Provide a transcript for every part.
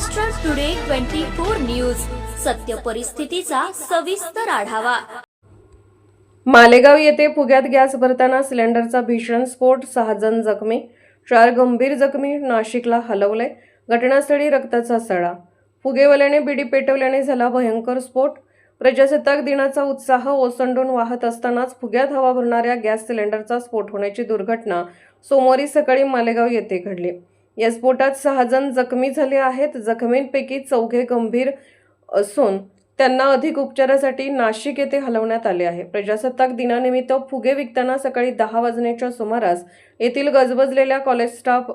Maharashtra today 24 news, सत्य परिस्थितीचा सविस्तर आढावा। मालेगाव येथे फुग्यात गॅस भरताना सिलेंडरचा भीषण स्फोट, 6 जण जखमी, 4 गंभीर जखमी, नाशिकला हलवले। घटनास्थळी रक्ताचा सडा, फुगेवाल्याने बिडी पेटवल्याने झाला भयंकर स्फोट। प्रजासत्ताक दिनाचा उत्साह ओसंडून वाहत असतानाच फुग्यात हवा भरणाऱ्या गॅस सिलेंडरचा स्फोट होण्याची दुर्घटना सोमवारी सकाळी मालेगाव येथे घडली। या स्फोटात 6 जण जखमी झाले आहेत। जखमींपैकी 4 गंभीर असून त्यांना अधिक उपचारासाठी नाशिक येथे हलवण्यात आले आहे। प्रजासत्ताक दिनानिमित्त फुगे विकताना सकाळी 10 वाजण्याच्या सुमारास येथील गजबजलेल्या कॉलेज स्टाफ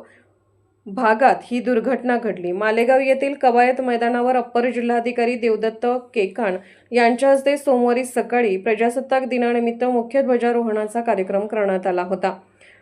भागात ही दुर्घटना घडली। मालेगाव येथील कवायत मैदानावर अप्पर जिल्हाधिकारी देवदत्त केकान यांच्या हस्ते सोमवारी सकाळी प्रजासत्ताक दिनानिमित्त मुख्य ध्वजारोहणाचा कार्यक्रम करण्यात आला होता।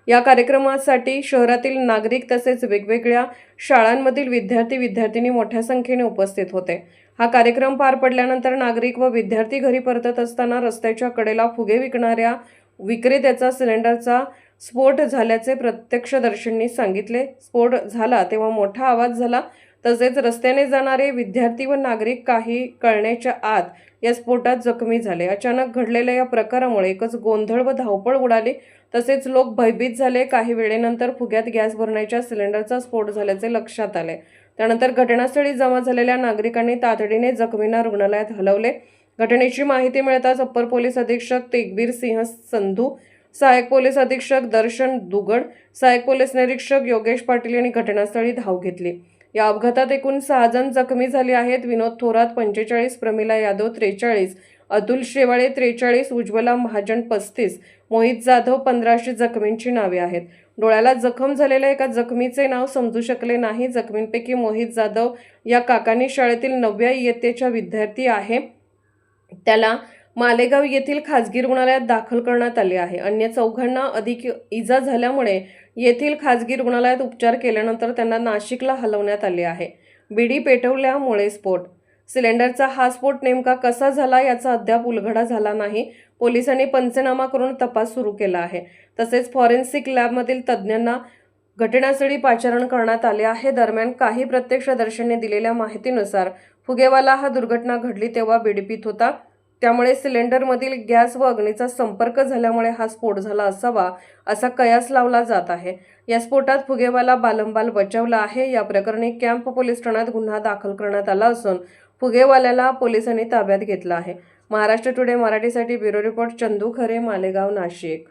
या कार्यक्रमासाठी शहरातील नागरिक तसेच वेगवेगळ्या शाळांमधील विद्यार्थी-विद्यार्थिनी मोठ्या संख्येने उपस्थित होते। हा कार्यक्रम पार पडल्यानंतर नागरिक व विद्यार्थी घरी परतत असताना रस्त्याच्या कडेला फुगे विकणाऱ्या विक्रेत्याचा सिलेंडरचा स्फोट झाल्याचे प्रत्यक्षदर्शींनी सांगितले। स्फोट झाला तेव्हा मोठा आवाज झाला, तसेच रस्त्याने जाणारे विद्यार्थी व नागरिक काही कळण्याच्या आत या स्फोटात जखमी झाले। अचानक घडलेल्या या प्रकारामुळे एकच गोंधळ व धावपळ उडाली, तसेच लोक भयभीत झाले। काही वेळेनंतर फुग्यात गॅस भरण्याच्या सिलेंडरचा स्फोट झाल्याचे लक्षात आले। त्यानंतर घटनास्थळी जमा झालेल्या नागरिकांनी तातडीने जखमींना रुग्णालयात हलवले। घटनेची माहिती मिळताच अप्पर पोलीस अधीक्षक तेगबीर सिंह संधू, सहाय्यक पोलीस अधीक्षक दर्शन दुगड, सहाय्यक पोलीस निरीक्षक योगेश पाटील यांनी घटनास्थळी धाव घेतली। या अपघातात एकूण 6 जण जखमी झाले आहेत। विनोद थोरात 45, प्रमिला यादव 43, अतुल शेवाळे 43, उज्ज्वला महाजन 35, मोहित जाधव 15 अशी जखमींची नावे आहेत। डोळ्याला जखम झालेल्या एका जखमीचे नाव समजू शकले नाही। जखमींपैकी मोहित जाधव या काकानी शाळेतील 9व्या इयत्तेचा विद्यार्थी आहे। त्याला मालेगाव येथील खासगी रुग्णालयात दाखल करण्यात आले आहे। अन्य 4घांना अधिक इजा झाल्यामुळे येथील खासगी रुग्णालयात उपचार केल्यानंतर त्यांना नाशिकला हलवण्यात आले आहे। बिडी पेटवल्यामुळे स्फोट, सिलेंडरचा हा स्फोट नेमका कसा झाला याचा अद्याप उलगडा झाला नाही। पोलिसांनी पंचनामा करून तपास सुरू केला आहे। तसेच फॉरेन्सिक लॅबमधील तज्ज्ञांना घटनास्थळी पाचारण करण्यात आले आहे। दरम्यान काही प्रत्यक्षदर्शींनी दिलेल्या माहितीनुसार फुगेवाला हा दुर्घटना घडली तेव्हा बिडी पित होता, त्यामुळे सिलेंडरमधील गॅस व अग्नीचा संपर्क झाल्यामुळे हा स्फोट झाला असावा असा कयास लावला जात आहे। या स्फोटात फुगेवाला बालंबाल बचावला आहे। या प्रकरणी कॅम्प पोलीस ठाण्यात गुन्हा दाखल करण्यात आला असून फुगेवाल्याला पोलिसांनी ताब्यात घेतला आहे। महाराष्ट्र टुडे मराठीसाठी ब्युरो रिपोर्ट चंदू खरे, मालेगाव, नाशिक।